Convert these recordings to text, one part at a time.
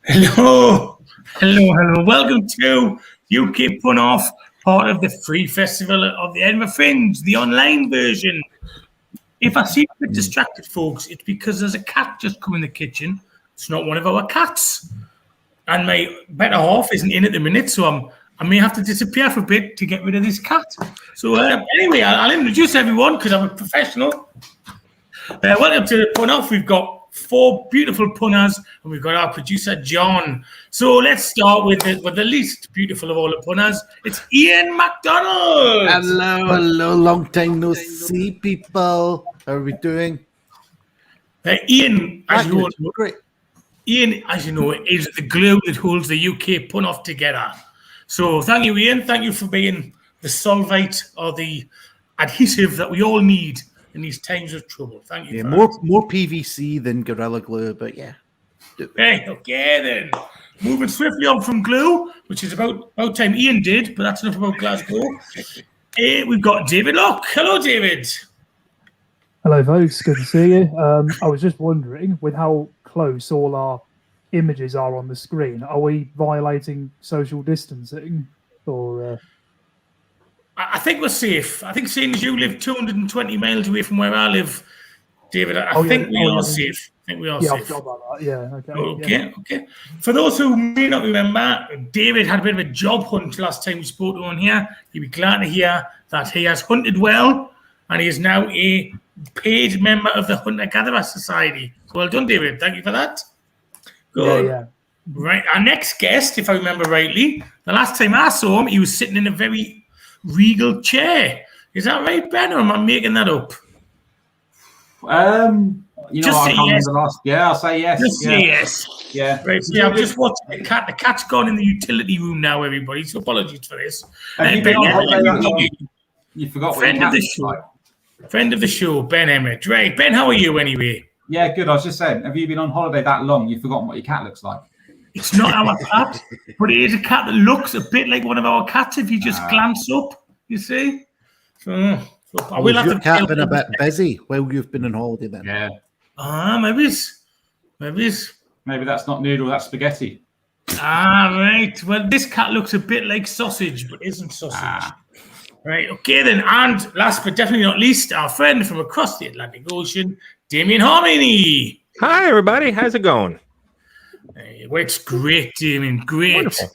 Hello, hello. Welcome to UK Pun Off, part of the free festival of the Edinburgh Fringe, the online version. If I seem a bit distracted, folks, it's because there's a cat just come in the kitchen. It's not one of our cats, and my better half isn't in at the minute, so I may have to disappear for a bit to get rid of this cat. So anyway, I'll introduce everyone because I'm a professional. Welcome to the Pun Off. We've got 4 beautiful punners, and we've got our producer John. So let's start with the least beautiful of all the punners. It's Ian McDonald. Hello, long time no see, people. How are we doing? Ian, as you know, great. Ian, as you know, is the glue that holds the UK Pun Off together. So thank you, Ian. Thank you for being the solvite or the adhesive that we all need in these times of trouble. Thank you. Yeah, more PVC than Gorilla Glue, but yeah. Hey, okay then. Moving swiftly on from glue, which is about time Ian did, but that's enough about Glasgow. We've got David Locke. Hello, David. Hello, folks. Good to see you. I was just wondering, with how close all our images are on the screen, are we violating social distancing? Or I think we're safe. I think seeing as you live 220 miles away from where I live, David, I think we are safe. I think we are safe. I forgot about that. Yeah, okay. For those who may not remember, David had a bit of a job hunt last time we spoke to him here. You'll be glad to hear that he has hunted well, and he is now a paid member of the Hunter-Gatherer Society. So well done, David. Thank you for that. Good. Yeah. Right. Our next guest, if I remember rightly, the last time I saw him, he was sitting in a very regal chair. Is that right, Ben, or am I making that up? Just say yes. I'll say yes. Just say yes. Yeah. Right. So yeah, I've just watched the cat. The cat's gone in the utility room now, everybody. So apologies for this. You forgot friend of the show. Friend of the show, Ben Emmett. Right, Ben, how are you anyway? Yeah, good. I was just saying, have you been on holiday that long? You've forgotten what your cat looks like. It's not our cat, but it is a cat that looks a bit like one of our cats if you just glance up, you see. So I will have your to cat been a bit busy while you've been on holiday then? Yeah. Maybe that's not noodle, that's spaghetti. Right. Well, this cat looks a bit like sausage, but isn't sausage. Right, okay then. And last but definitely not least, our friend from across the Atlantic Ocean, Damien Harmony. Hi, everybody. How's it going? Well, it's great, Damien. Great. Wonderful.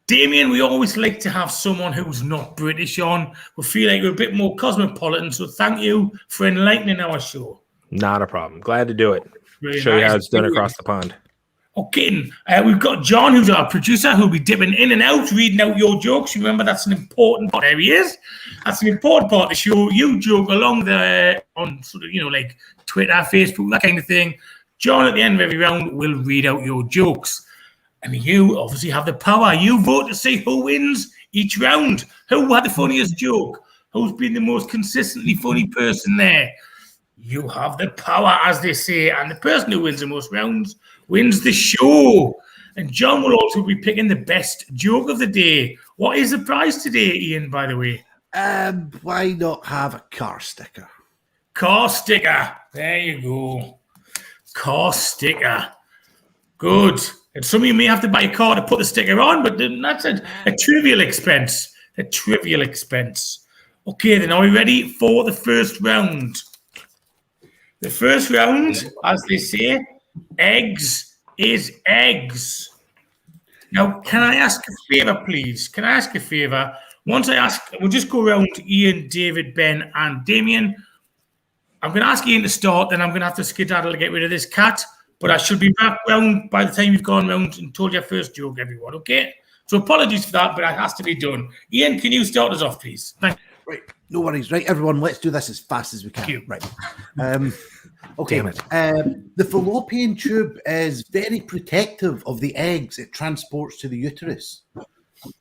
Damien, we always like to have someone who's not British on. We feel like we're a bit more cosmopolitan, so thank you for enlightening our show. Not a problem. Glad to do it. Really Show you nice. how it's done across the pond. Okay, we've got John, who's our producer, who'll be dipping in and out, reading out your jokes. Remember, that's an important part. There he is. That's an important part of the show. You joke along there on sort of, like Twitter, Facebook, that kind of thing. John, at the end of every round, will read out your jokes. And you obviously have the power. You vote to see who wins each round. Who had the funniest joke? Who's been the most consistently funny person there? You have the power, as they say. And the person who wins the most rounds wins the show. And John will also be picking the best joke of the day. What is the prize today, Ian, by the way? Why not have a car sticker? Car sticker. There you go. Car sticker. Good. And some of you may have to buy a car to put the sticker on, but that's a trivial expense. A trivial expense. Okay, then are we ready for the first round? The first round, as they say, eggs is eggs. Now, can I ask a favour, please? Can I ask a favour? Once I ask, we'll just go around to Ian, David, Ben, and Damien. I'm going to ask Ian to start, then I'm going to have to skedaddle to get rid of this cat. But I should be back round by the time you've gone round and told your first joke, everyone, okay? So apologies for that, but it has to be done. Ian, can you start us off, please? Thank you. Right, no worries. Right, everyone, let's do this as fast as we can. Thank you. Right. Okay. The fallopian tube is very protective of the eggs it transports to the uterus.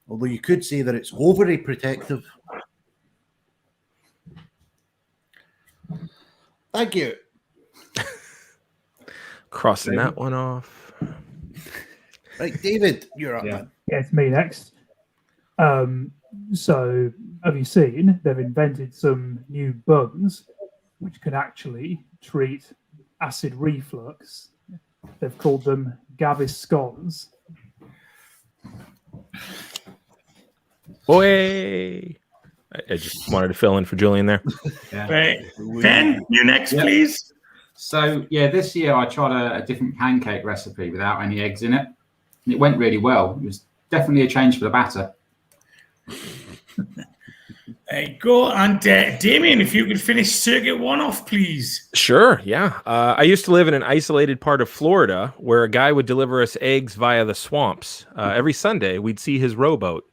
Although you could say that it's overly protective. Thank you. Crossing that one off. Right, David, you're up. Yeah. Man. yeah, it's me next. So, have you seen they've invented some new buns which can actually treat acid reflux? They've called them Gavis scones. Boy. I just wanted to fill in for Julian there. Yeah. Right. Ben, you next, Yeah. please. So yeah, this year I tried a different pancake recipe without any eggs in it. And it went really well. It was definitely a change for the batter. There you go. And Damien, if you could finish circuit 1 off, please. Sure, yeah. I used to live in an isolated part of Florida where a guy would deliver us eggs via the swamps. Every Sunday, we'd see his rowboat.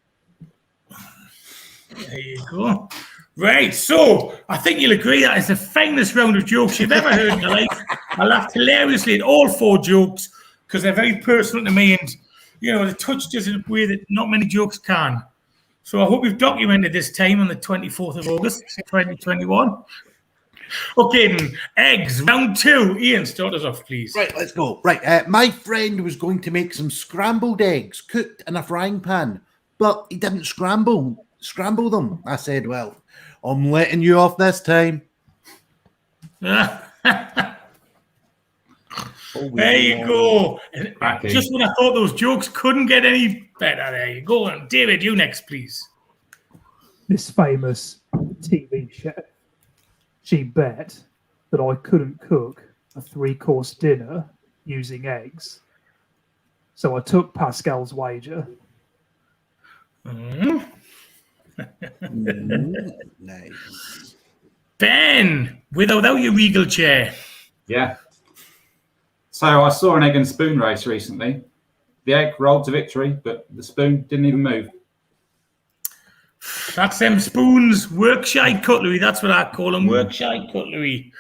There you go. Right, so I think you'll agree that it's the finest round of jokes you've ever heard in your life. I laughed hilariously at all 4 jokes because they're very personal to me, and they touched us in a way that not many jokes can. So I hope we've documented this time on the 24th of August, 2021. Okay, then, eggs, round 2. Ian, start us off, please. Right, let's go. Right, my friend was going to make some scrambled eggs cooked in a frying pan, but he didn't scramble them. I said, well, I'm letting you off this time. There you go. Cracking. Just when I thought those jokes couldn't get any better, there you go. And David, you next, please. This famous TV chef, she bet that I couldn't cook a 3-course dinner using eggs. So I took Pascal's wager. Nice. Ben, without your regal chair. Yeah. So I saw an egg and spoon race recently. The egg rolled to victory, but the spoon didn't even move. That's them spoons, workshite cutlery. That's what I call them, workshite cutlery.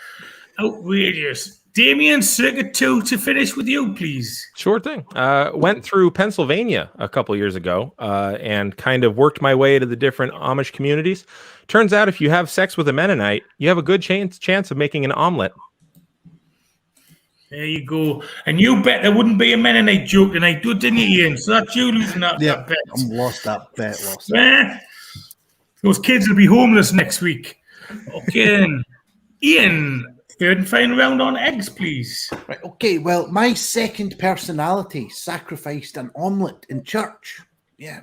Outrageous. Damien, circuit 2 to finish with you, please. Sure thing. Went through Pennsylvania a couple years ago and kind of worked my way to the different Amish communities. Turns out if you have sex with a Mennonite, you have a good chance of making an omelet. There you go. And you bet there wouldn't be a Mennonite joke tonight, didn't you, Ian? So that's you losing that bet. I'm lost that bet. Those kids will be homeless next week. Okay, then. Ian, third and final round on eggs, please. Right, okay, well, my second personality sacrificed an omelette in church. Yeah,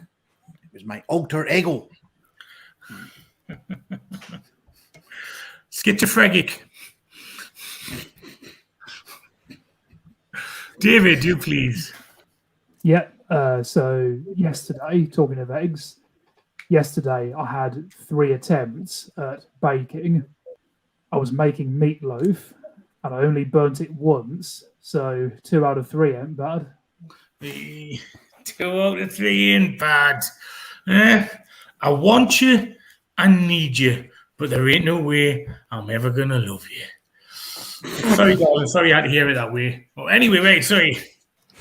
it was my alter ego. Schizophrenic. David, you please. Yeah, so yesterday, talking of eggs, yesterday I had 3 attempts at baking. I was making meatloaf and I only burnt it once, so 2 out of 3 ain't bad. 2 out of 3 ain't bad. I want you, I need you, but there ain't no way I'm ever gonna love you. Sorry, darling. Sorry I had to hear it that way. Oh, anyway, right, sorry.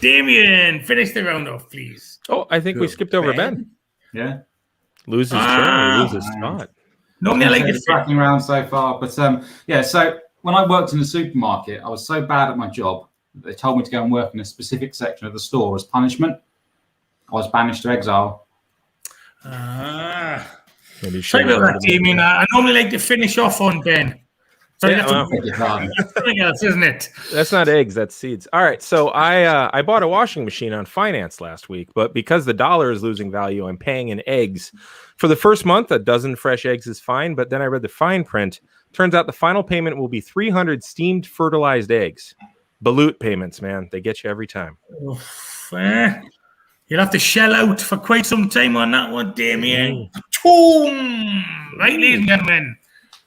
Damien, finish the round off, please. Oh, I think we skipped over Ben. Yeah. Loses turn, loses spot. Normally I like It's cracking round so far, but yeah. So when I worked in the supermarket, I was so bad at my job that they told me to go and work in a specific section of the store as punishment. I was banished to exile. Maybe Sorry about that, Damien. I normally like to finish off on Ben. Sorry, Yeah, well, that's something else, isn't it? that's not eggs, that's seeds. All right, so I bought a washing machine on finance last week, but because the dollar is losing value, I'm paying in eggs. For the first month, a dozen fresh eggs is fine, but then I read the fine print. Turns out the final payment will be 300 steamed fertilized eggs. Balut payments, man. They get you every time. Oof, you'll have to shell out for quite some time on that one, Damien. Boom! Right, ladies and gentlemen,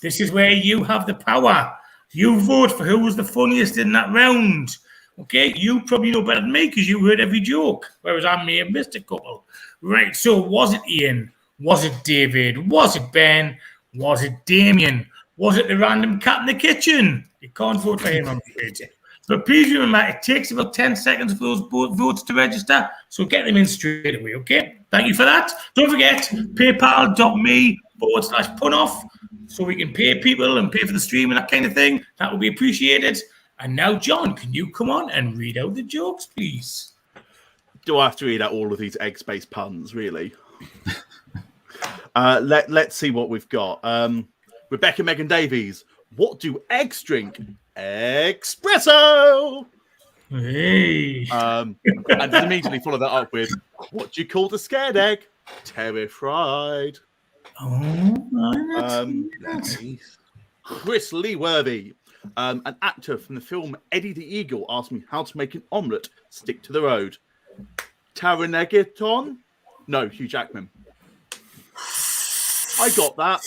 this is where you have the power. You vote for who was the funniest in that round. Okay, you probably know better than me because you heard every joke, whereas I may have missed a couple. Right, so was it Ian? Was it David? Was it Ben? Was it Damien? Was it the random cat in the kitchen? You can't vote for him, I'm afraid. But please remember, it takes about 10 seconds for those votes to register, so get them in straight away, okay? Thank you for that. Don't forget, paypal.me/punoff, so we can pay people and pay for the stream and that kind of thing. That would be appreciated. And now, John, can you come on and read out the jokes, please? Do I have to read out all of these egg-based puns, really? Let's see what we've got. Rebecca Megan Davies. What do eggs drink? Espresso. Hey. And just immediately follow that up with, what do you call the scared egg? Terrified. Nice. Chris Lee Worthy, an actor from the film Eddie the Eagle, asked me how to make an omelette stick to the road. Taraneggeton? No, Hugh Jackman. I got that.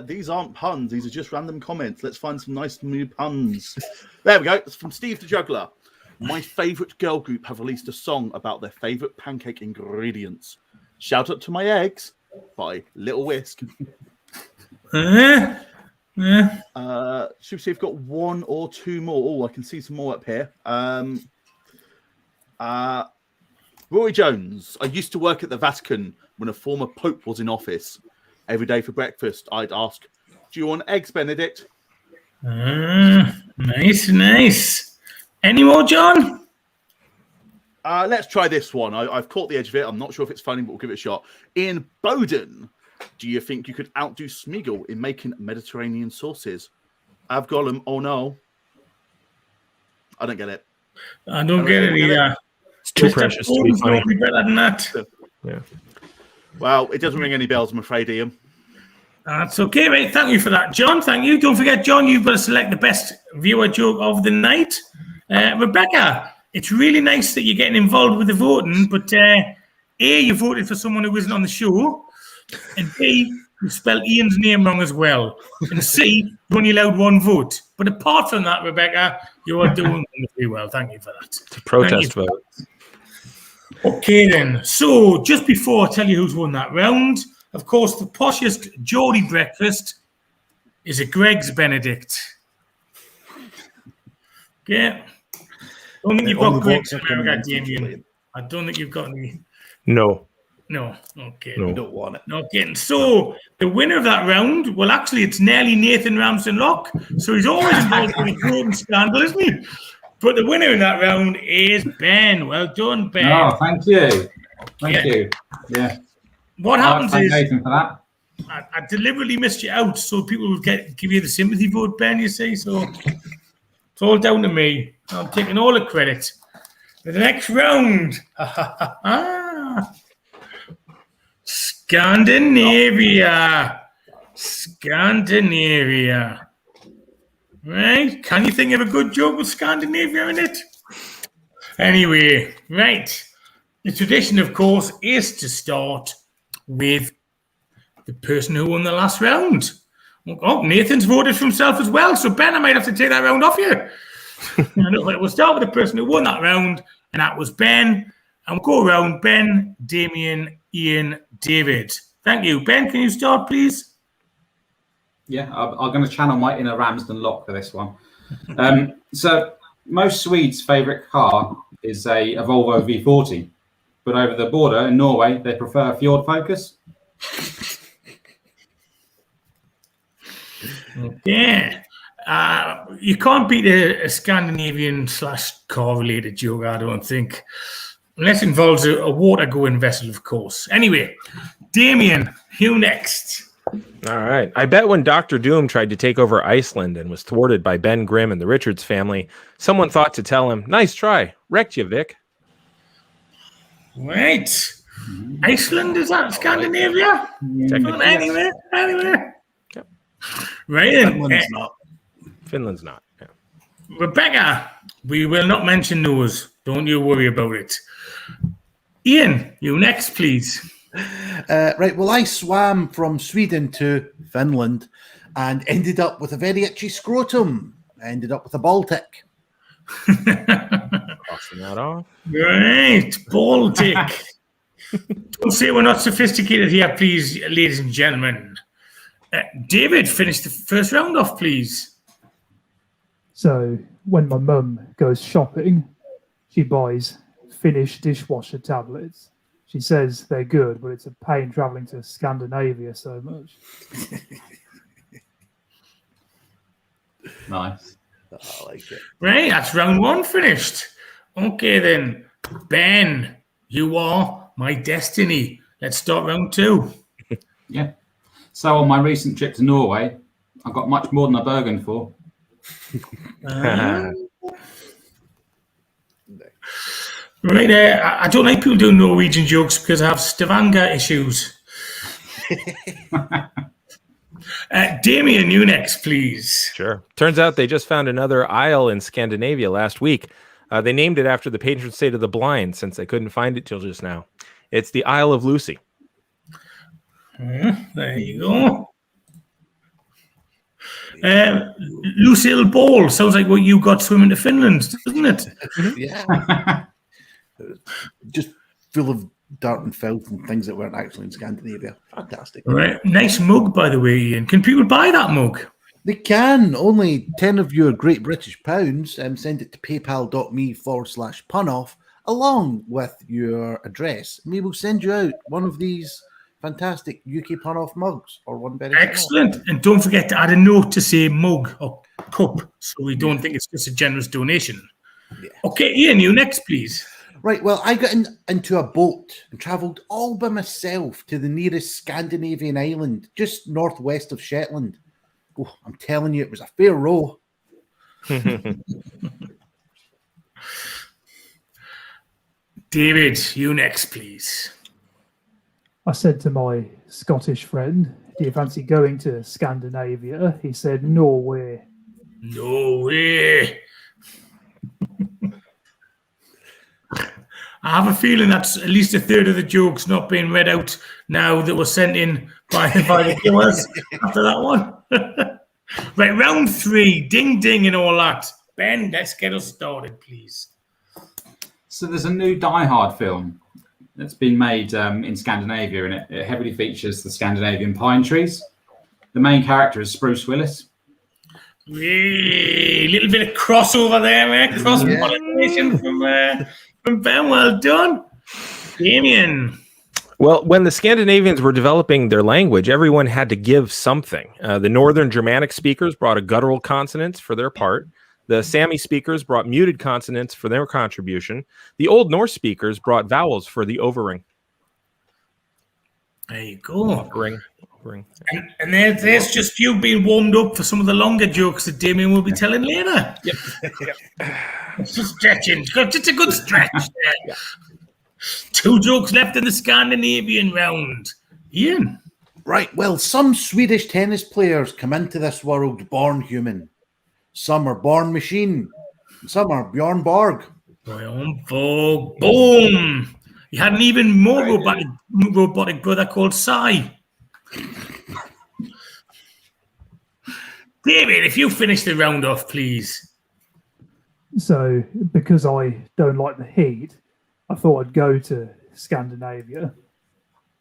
These aren't puns. These are just random comments. Let's find some nice new puns. There we go. It's from Steve the Juggler. My favourite girl group have released a song about their favourite pancake ingredients. Shout out to my eggs by Little Whisk. Should we see if we've got one or two more? Oh, I can see some more up here. Rory Jones. I used to work at the Vatican when a former pope was in office. Every day for breakfast, I'd ask, do you want eggs, Benedict? Nice. Any more, John? Let's try this one. I've caught the edge of it. I'm not sure if it's funny, but we'll give it a shot. Ian Bowden. Do you think you could outdo Smeagol in making Mediterranean sauces? Avgolem, oh no. I don't get it. I don't get it either. It's too precious to be funny. Be better than that. Yeah. Well, it doesn't ring any bells, I'm afraid, Ian. That's okay, mate. Thank you for that, John. Thank you. Don't forget, John, you've got to select the best viewer joke of the night. Rebecca, it's really nice that you're getting involved with the voting, but A, you voted for someone who isn't on the show, and B, you spelled Ian's name wrong as well, and C, you only allowed one vote. But apart from that, Rebecca, you are doing wonderfully well. Thank you for that. It's a protest vote. Okay, then. So, just before I tell you who's won that round, of course, the poshest Geordie breakfast is a Greg's Benedict. Okay. I don't think you've got Greg's in America, Damien. I don't think you've got any. No. Okay. We don't want it. Okay. So the winner of that round, well, actually, it's nearly Nathan Ramsden-Locke. So he's always involved in a golden scandal, isn't he? But the winner in that round is Ben. Well done, Ben. Oh, thank you. Thank you. Yeah. What happens Thank is Nathan for that. I deliberately missed you out so people would give you the sympathy vote, Ben, you see. So it's all down to me. I'm taking all the credit. For the next round. Scandinavia. Right? Can you think of a good joke with Scandinavia in it? Anyway, right. The tradition, of course, is to start with the person who won the last round. Oh, Nathan's voted for himself as well. So, Ben, I might have to take that round off you. We'll start with the person who won that round, and that was Ben. And we'll go around Ben, Damien, Ian, David. Thank you. Ben, can you start, please? Yeah, I'm going to channel my inner Ramsden-Locke for this one. So, most Swedes' favourite car is a Volvo V40. But over the border in Norway, they prefer a Ford Focus. Yeah. You can't beat a Scandinavian / car-related joke, I don't think. Unless it involves a water-going vessel, of course. Anyway, Damien, you next. All right. I bet when Dr. Doom tried to take over Iceland and was thwarted by Ben Grimm and the Richards family, someone thought to tell him, nice try. Wrecked you, Vic. Right. Iceland, is that Scandinavia? Anywhere. Yep. Right. Finland's not. Yeah. Rebecca, we will not mention those. Don't you worry about it. Ian, you next, please. Right, well, I swam from Sweden to Finland and ended up with a very itchy scrotum. I ended up with a Baltic. Crossing that off. Right, Baltic. Don't say we're not sophisticated here, please, ladies and gentlemen. David, finish the first round off, please. So when my mum goes shopping, she buys Finnish dishwasher tablets. She says they're good, but it's a pain traveling to Scandinavia so much. Nice. I like it. Right, that's round one finished. Okay, then. Ben, you are my destiny. Let's start round two. Yeah. So on my recent trip to Norway, I've got much more than a Bergen for. Right there. I don't like people doing Norwegian jokes because I have Stavanger issues. Damien, you next, please. Sure. Turns out they just found another isle in Scandinavia last week. They named it after the patron saint of the blind, since they couldn't find it till just now. It's the Isle of Lucy. There you go. Lucille Ball sounds like what you got swimming to Finland, doesn't it? Yeah. Just full of dirt and filth and things that weren't actually in Scandinavia. Fantastic. Right. Nice mug, by the way, Ian. Can people buy that mug? They can. Only 10 of your Great British pounds. Send it to paypal.me/punoff along with your address. And we will send you out one of these fantastic UK Punoff mugs or one very excellent. And don't forget to add a note to say mug or cup so we don't think it's just a generous donation. Yeah. Okay, Ian, you next, please. Right, well, I got into a boat and travelled all by myself to the nearest Scandinavian island, just northwest of Shetland. Oh, I'm telling you, it was a fair row. David, you next, please. I said to my Scottish friend, do you fancy going to Scandinavia? He said, no way. No way. I have a feeling that's at least a third of the jokes not being read out now that were sent in by the viewers after that one. Right, round 3, ding ding and all that. Ben, let's get us started, please. So there's a new Die Hard film that's been made in Scandinavia, and it heavily features the Scandinavian pine trees. The main character is Bruce Willis. A little bit of crossover there, cross-pollination from Ben. Well done. Damien. Well, when the Scandinavians were developing their language, everyone had to give something. The Northern Germanic speakers brought a guttural consonants for their part. The Sami speakers brought muted consonants for their contribution. The Old Norse speakers brought vowels for the overring. There you go. Overring. And there's just you being warmed up for some of the longer jokes that Damien will be telling later. Yep. It's just stretching. Just a good stretch there. Yeah. 2 jokes left in the Scandinavian round. Ian. Right, well, some Swedish tennis players come into this world born human. Some are born machine. And some are Bjorn Borg. Bjorn Borg. Boom. He had an even more robotic brother called Sai. David, if you finish the round off, please. So, because I don't like the heat, I thought I'd go to Scandinavia.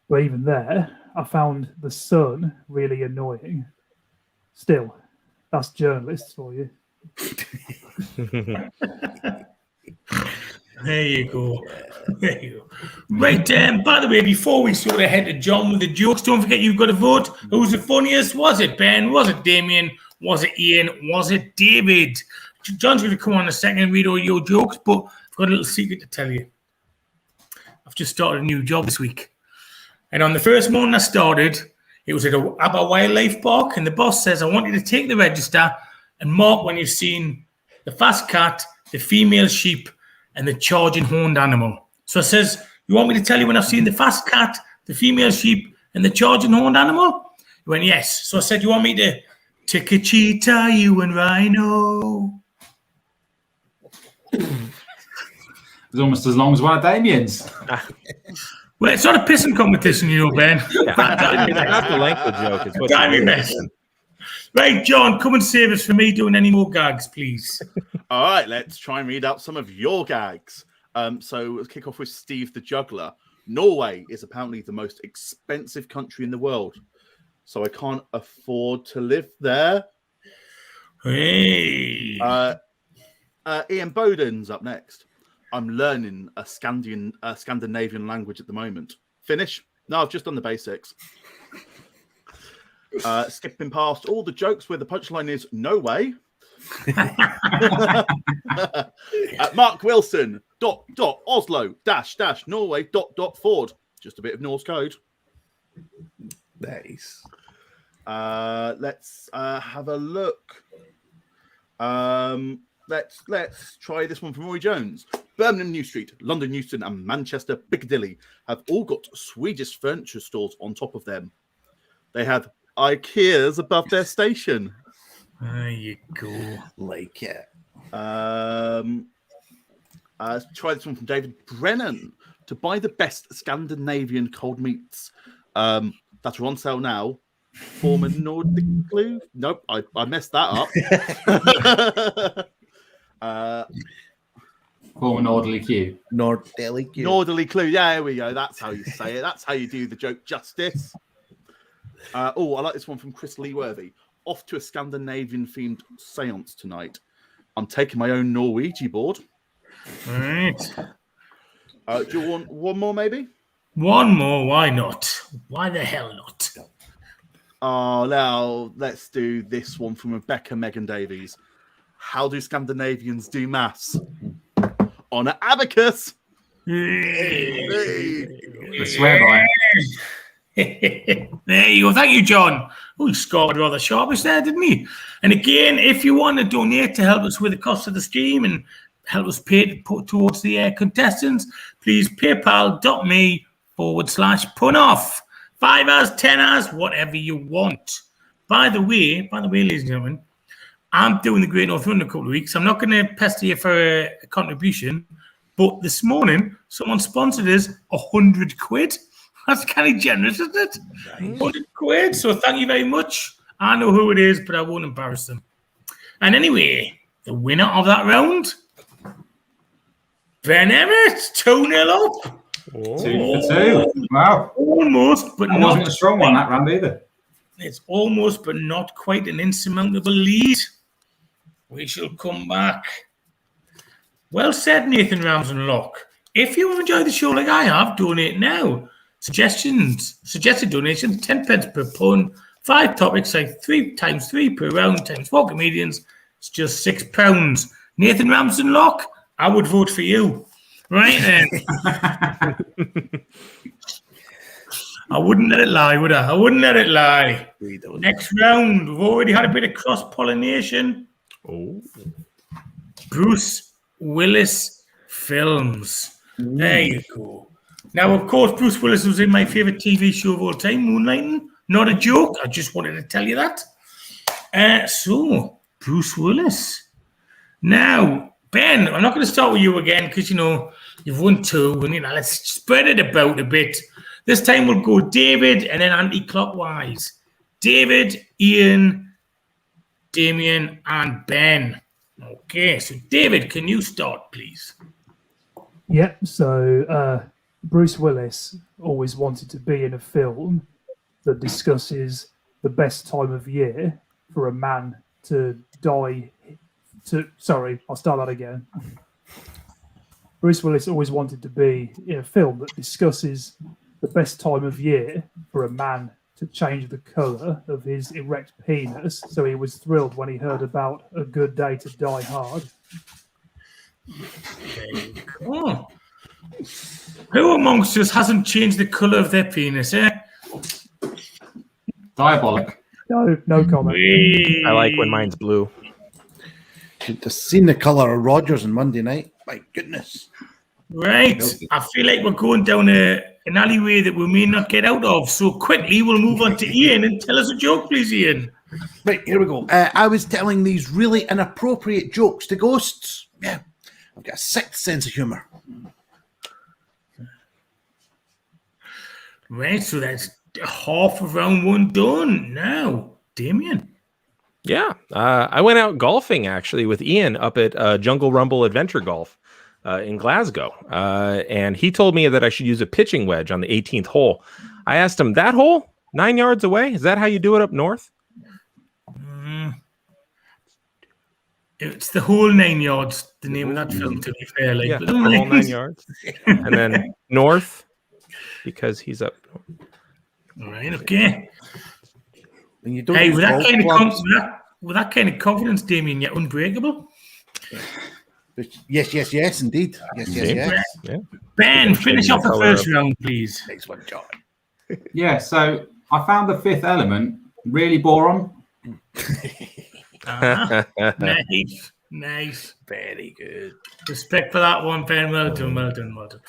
But even there, I found the sun really annoying. Still, that's journalists for you. There you go. There you go. Right, by the way, before we sort of head to John with the jokes, don't forget you've got to vote. Who's the funniest? Was it Ben? Was it Damien? Was it Ian? Was it David? John's going to come on in a second and read all your jokes, but I've got a little secret to tell you. I've just started a new job this week. And on the first morning I started, it was at a Abba Wildlife Park, and the boss says, I want you to take the register and mark when you've seen the fast cat, the female sheep, and the charging horned animal. So I says, you want me to tell you when I've seen the fast cat, the female sheep, and the charging horned animal? He went, yes. So I said, you want me to tick a cheetah, you and rhino? It's almost as long as one of Damien's. Well, it's not a pissing competition, you know, Ben. Not the length of the joke. It's what Right, John, come and save us from me doing any more gags, please. All right, let's try and read out some of your gags. So let's kick off with Steve the Juggler. Norway is apparently the most expensive country in the world, so I can't afford to live there. Hey. Ian Bowden's up next. I'm learning a Scandinavian language at the moment. Finish? No, I've just done the basics. Skipping past all the jokes where the punchline is no way. Mark Wilson, ... Oslo, -- Norway, ... Ford. Just a bit of Norse code. Nice. Let's have a look. Let's try this one from Roy Jones. Birmingham New Street, London Euston, and Manchester Piccadilly have all got Swedish furniture stores on top of them. They have IKEAs above their station. There you go. Like it. Try this one from David Brennan. To buy the best Scandinavian cold meats that are on sale now, former Nordic Clue. Nope, I messed that up. Former Northerly Q. Northerly Clue. Yeah, there we go. That's how you say it. That's how you do the joke justice. I like this one from Chris Lee Worthy. Off to a Scandinavian-themed seance tonight. I'm taking my own Norwegian board. All right. Do you want one more, maybe? One more. Why not? Why the hell not? Now let's do this one from Rebecca Megan Davies. How do Scandinavians do maths? On an abacus. The swear by. There you go. Thank you, John. Oh, he scored rather sharpish there, didn't he? And again, if you want to donate to help us with the cost of the stream and help us pay towards the contestants, please paypal.me/punoff. 5 hours, 10 hours, whatever you want. By the way, ladies and gentlemen, I'm doing the Great North Run in a couple of weeks. I'm not going to pester you for a contribution, but this morning, someone sponsored us 100 quid. That's kind of generous, isn't it? 100 quid. So thank you very much. I know who it is, but I won't embarrass them. And anyway, the winner of that round, Ben Emmett, 2-0 up. 2 for 2. Wow. Almost, but That not wasn't a strong one that round either. It's almost, but not quite an insurmountable lead. We shall come back. Well said, Nathan Ramsden Locke. If you have enjoyed the show like I have, donate now. Suggested donations, 10 pence per pun, 5 topics, like 3 times 3 per round, times 4 comedians. It's just £6. Nathan Ramsden Locke, I would vote for you. Right then. I wouldn't let it lie, would I? I wouldn't let it lie. Next round, we've already had a bit of cross-pollination. Oh. Bruce Willis films. There you go. Now, of course, Bruce Willis was in my favourite TV show of all time, Moonlighting. Not a joke. I just wanted to tell you that. So, Bruce Willis. Now, Ben, I'm not going to start with you again because, you've won 2. And, let's spread it about a bit. This time we'll go David and then anti-clockwise. David, Ian, Damien, and Ben. Okay, so David, can you start, please? Yep. So Bruce Willis always wanted to be in a film that discusses the best time of year for a man to die. Sorry, I'll start that again. Bruce Willis always wanted to be in a film that discusses the best time of year for a man to change the colour of his erect penis, so he was thrilled when he heard about A Good Day to Die Hard. There you go. Who amongst us hasn't changed the colour of their penis, eh? Diabolic. No comment. I like when mine's blue. Should have seen the colour of Rogers on Monday night. My goodness. Right. I feel like we're going down an alleyway that we may not get out of. So quickly, we'll move on to Ian and tell us a joke, please, Ian. Right, here we go. I was telling these really inappropriate jokes to ghosts. Yeah, I've got a sixth sense of humour. Right, so that's half of round 1 done. Now, Damien. Yeah, I went out golfing actually with Ian up at Jungle Rumble Adventure Golf in Glasgow, and he told me that I should use a pitching wedge on the 18th hole. I asked him, that hole 9 yards away? Is that how you do it up north? It's the whole 9 yards, the name of that film, to be fair. Like, yeah, the whole 9 yards. And then north, because he's up. All right, okay. When you don't Hey, use with that, golf kind of clubs- with that kind of confidence, Damien, you're unbreakable. Yes, indeed. Yes. Yeah. Ben, finish off the Colour first round, please. Next one, John. Yeah, so I found the Fifth Element Really boring. Nice. Very good. Respect for that one, Ben. Well done.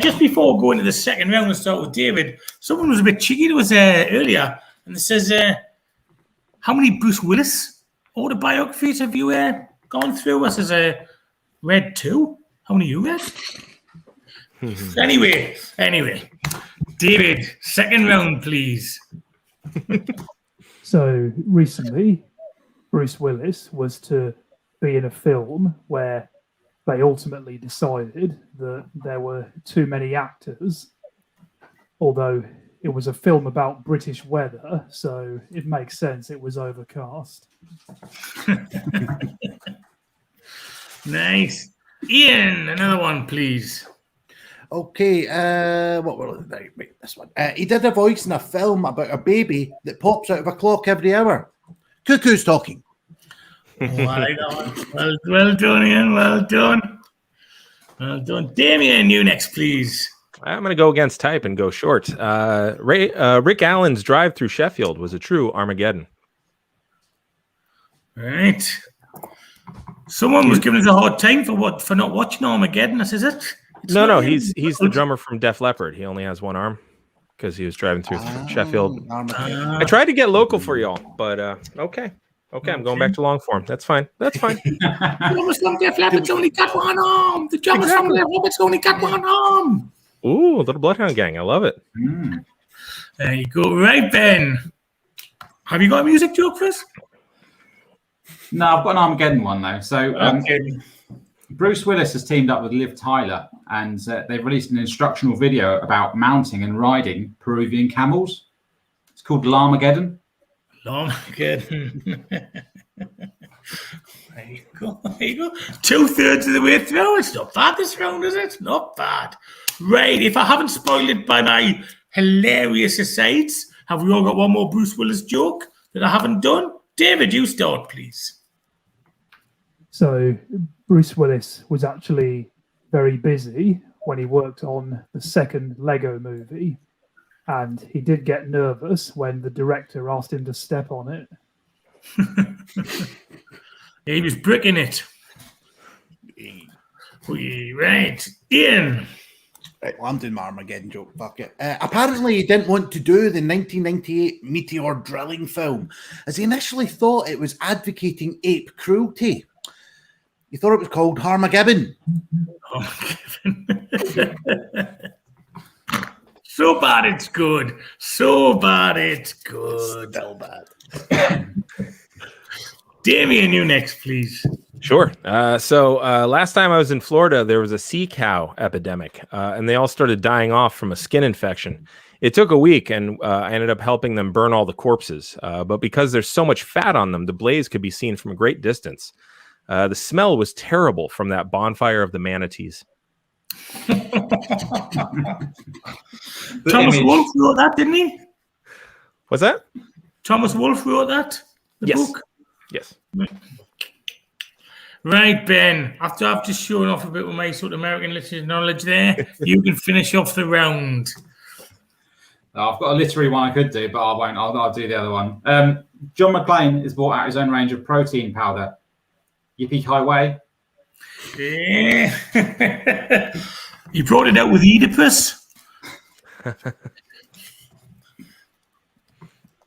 Just before going to the second round and start with David, someone was a bit cheeky to us earlier, and it says, how many Bruce Willis autobiographies have you gone through? I says, read 2. How many you read? Anyway, David, second round, please. So recently, Bruce Willis was to be in a film where they ultimately decided that there were too many actors, although it was a film about British weather, so it makes sense it was overcast. Nice. Ian, another one, please. Okay, this one. He did a voice in a film about a baby that pops out of a clock every hour. Cuckoo's talking. Well done, Ian. Well done. Damien, you next, please. I'm going to go against type and go short. Rick Allen's drive through Sheffield was a true Armageddon. Right. Someone was giving us a hard time for not watching Armageddon. Is it? No, he's the drummer from Def Leppard. He only has one arm because he was driving through Sheffield. I tried to get local for y'all, but okay, I'm going back to long form. That's fine. The drummers from Def Leppard's only got one arm. The drummers from Def Leppard's only got one arm. Ooh, Little Bloodhound Gang. I love it. There you go. Right, Ben. Have you got a music joke for us? No, I've got an Armageddon one though. So Bruce Willis has teamed up with Liv Tyler, and they've released an instructional video about mounting and riding Peruvian camels. It's called Larmageddon. Larmageddon. There you go. 2/3 of the way through. It's not bad this round, is it? Not bad. Right. If I haven't spoiled it by my hilarious asides, have we all got one more Bruce Willis joke that I haven't done? David, you start, please. So Bruce Willis was actually very busy when he worked on the second Lego movie, and he did get nervous when the director asked him to step on it. He was bricking it. Right. Ian. Right, well, I'm doing my Armageddon joke. Fuck it. Apparently, he didn't want to do the 1998 meteor drilling film, as he initially thought it was advocating ape cruelty. He thought it was called Harmageddon. So bad it's good. Still bad. Damien, you next, please. Sure. So last time I was in Florida, there was a sea cow epidemic, and they all started dying off from a skin infection. It took a week, and I ended up helping them burn all the corpses. But because there's so much fat on them, the blaze could be seen from a great distance. The smell was terrible from that bonfire of the manatees. Thomas Wolfe wrote that, didn't he? What's that? Thomas Wolfe wrote that? The book? Yes. Right, Ben. After I've just shown off a bit with my sort of American literature knowledge there, you can finish off the round. I've got a literary one I could do, but I won't. I'll do the other one. John McClane has brought out his own range of protein powder. Yippee-ki-way. Yeah. You brought it out with Oedipus.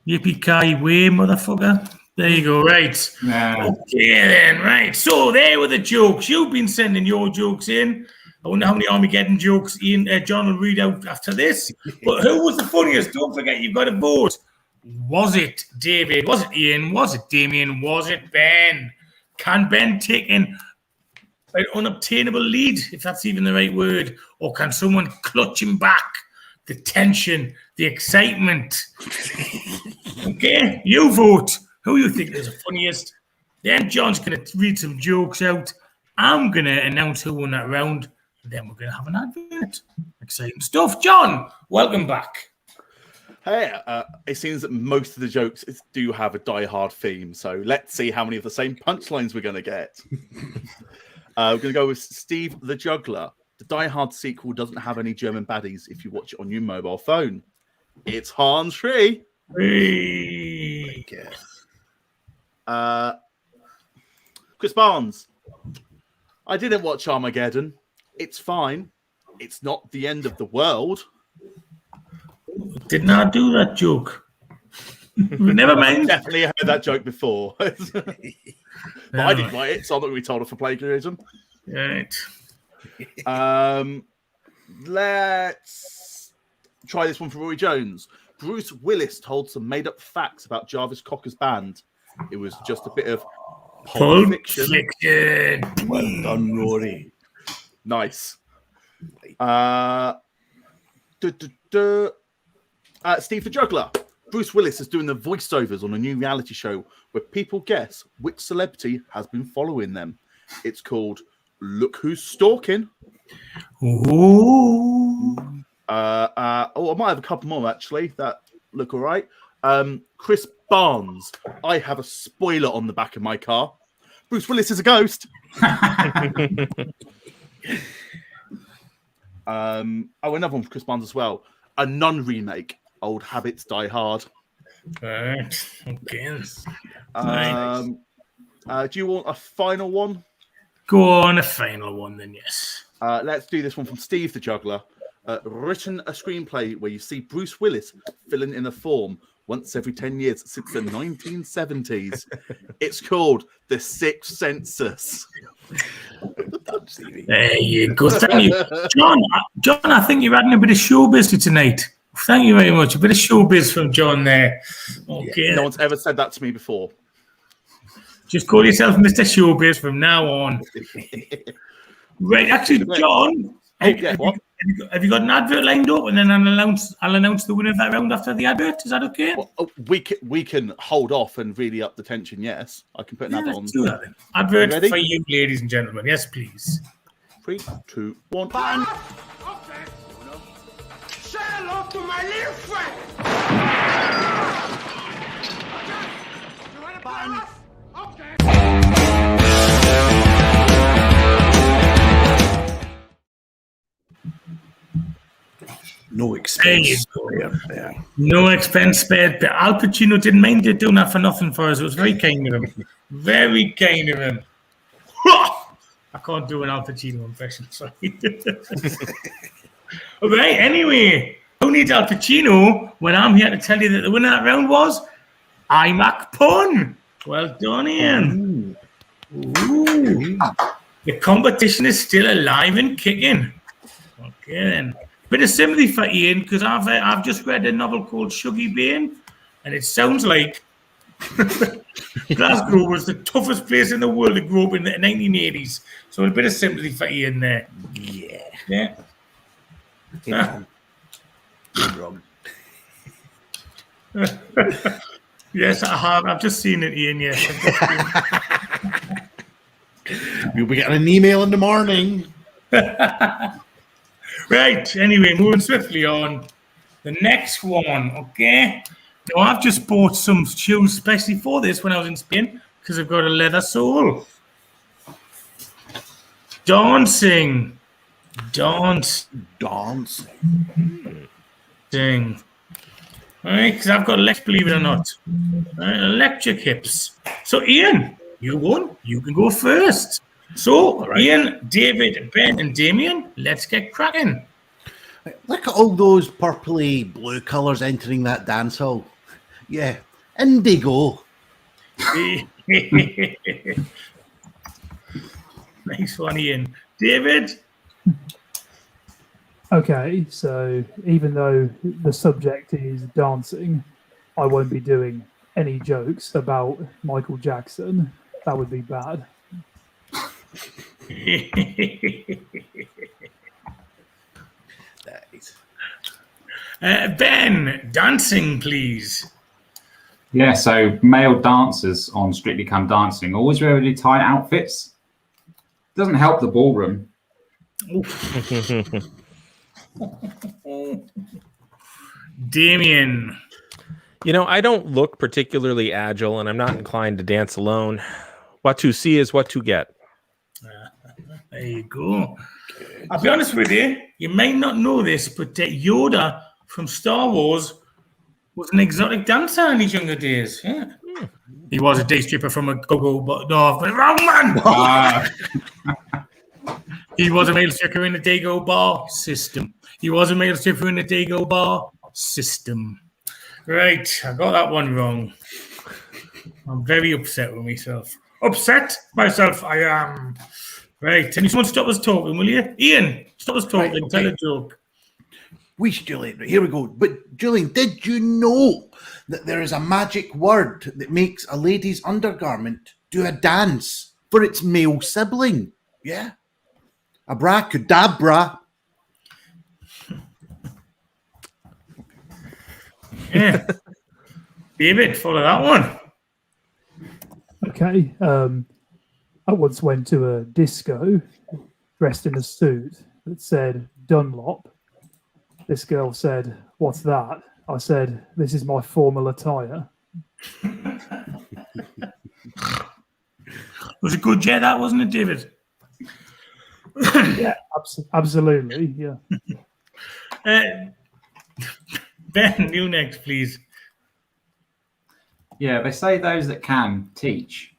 Yippee-ki-way, motherfucker. There you go, right. Yeah. Okay, then, right. So there were the jokes. You've been sending your jokes in. I wonder how many Armageddon jokes John will read out after this. But who was the funniest? Don't forget, you've got to vote. Was it David? Was it Ian? Was it Damien? Was it Ben? Can Ben take an unobtainable lead, if that's even the right word? Or can someone clutch him back? The tension, the excitement. Okay, you vote. Who you think is the funniest? Then John's going to read some jokes out. I'm going to announce who won that round. And then we're going to have an advert. Exciting stuff. John, welcome back. Hey, it seems that most of the jokes do have a Die Hard theme. So let's see how many of the same punchlines we're going to get. We're going to go with Steve the Juggler. The Die Hard sequel doesn't have any German baddies if you watch it on your mobile phone. It's Hans Free. Hey. Yeah. Chris Barnes. I didn't watch Armageddon. It's fine. It's not the end of the world. Did not do that joke. Never mind. Definitely heard that joke before. But I didn't write it, so I'm not going to be told off for plagiarism. Right. Let's try this one for Roy Jones. Bruce Willis told some made-up facts about Jarvis Cocker's band. It was just a bit of Pulp Fiction. Well done, Rory. Nice. Steve the Juggler. Bruce Willis is doing the voiceovers on a new reality show where people guess which celebrity has been following them. It's called Look Who's Stalking. Ooh. I might have a couple more actually that look all right. Chris Barnes. I have a spoiler on the back of my car. Bruce Willis is a ghost. Another one for Chris Barnes as well. A Nun remake. Old Habits Die Hard. Right. Okay. Do you want a final one? Go on, a final one then, yes. Let's do this one from Steve the Juggler. Written a screenplay where you see Bruce Willis filling in a form once every 10 years since the 1970s. It's called The Sixth Census. There you go. Thank you. John, I think you're adding a bit of showbiz tonight. Thank you very much. A bit of showbiz from John there. Okay. No one's ever said that to me before. Just call yourself Mr. Showbiz from now on. Right, actually, John, have you got an advert lined up, and then I'll announce the winner of that round after the advert? Is that okay? Well, we can hold off and really up the tension. Yes, I can put an advert on. Do that then. Advert for you, ladies and gentlemen. Yes, please. 3, 2, 1. Fun. Okay. Say hello to my little friend. You want to play us? Okay. No expense. There. No expense spared. But Al Pacino didn't mind you doing that for nothing for us. It was very kind of him. Very kind of him. I can't do an Al Pacino impression, sorry. Right, anyway, who needs Al Pacino when I'm here to tell you that the winner of that round was iMac Pun. Well done, Ian. Ooh. The competition is still alive and kicking. Okay, then. Bit of sympathy for Ian, because I've just read a novel called Shuggy Bane, and it sounds like Glasgow was the toughest place in the world to grow up in the 1980s. So a bit of sympathy for Ian there. Yeah. You're wrong. Yes, I have. I've just seen it, Ian. Yes. You'll be getting an email in the morning. Right, anyway, moving swiftly on. The next one, okay? Now, I've just bought some shoes especially for this when I was in Spain because I've got a leather sole. Dancing. All right, because I've got legs, believe it or not. Electric hips. So, Ian, you won. You can go first. So, right. Ian, David, Ben, and Damien, let's get cracking. Look at all those purpley blue colours entering that dance hall. Yeah, indigo. Nice one, Ian. David? Okay, so even though the subject is dancing, I won't be doing any jokes about Michael Jackson. That would be bad. Ben, dancing, please. Yeah, so male dancers on Strictly Come Dancing always wear really tight outfits. Doesn't help the ballroom. Damien. You know, I don't look particularly agile, and I'm not inclined to dance alone. What to see is what to get. There you go. I'll be honest with you, you may not know this, but Yoda from Star Wars was an exotic dancer in his younger days. Yeah. He was a day stripper from a go-go, but no, wrong man. He was a male stripper in the Dago bar system. He was a male stripper in the Dago bar system. Right, I got that one wrong. I'm very upset with myself. Upset myself, I am. Right, can someone stop us talking, will you? Ian, stop us talking. Right, okay. Tell a joke. Wish, Julian. Here we go. But, Julian, did you know that there is a magic word that makes a lady's undergarment do a dance for its male sibling? Yeah. Abracadabra. Yeah. David, follow that one. Okay. I once went to a disco dressed in a suit that said Dunlop. This girl said, "What's that?" I said, "This is my formal attire." Was it good, yeah, that wasn't it, David? Yeah, absolutely. Yeah. Ben, you next, please. Yeah, they say those that can teach,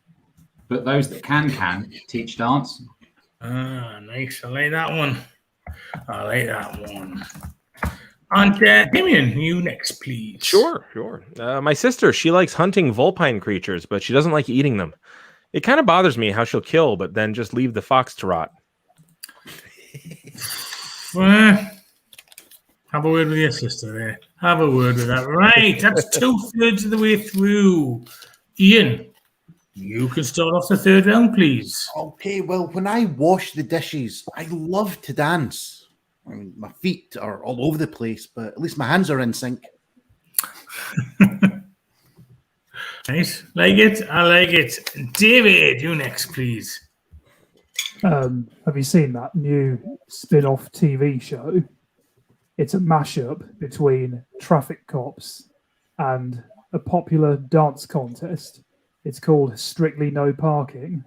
but those that can teach dance. Ah, nice. I like that one. And Damien, you next, please. Sure. My sister, she likes hunting vulpine creatures, but she doesn't like eating them. It kind of bothers me how she'll kill, but then just leave the fox to rot. Have a word with your sister there. Have a word with that. Right, that's 2/3 of the way through. Ian, you can start off the third round, please. Okay, well, when I wash the dishes, I love to dance. I mean, my feet are all over the place, but at least my hands are in sync. Nice. Like it? I like it. David, you next, please. Have you seen that new spin-off TV show? It's a mashup between traffic cops and a popular dance contest. It's called Strictly No Parking.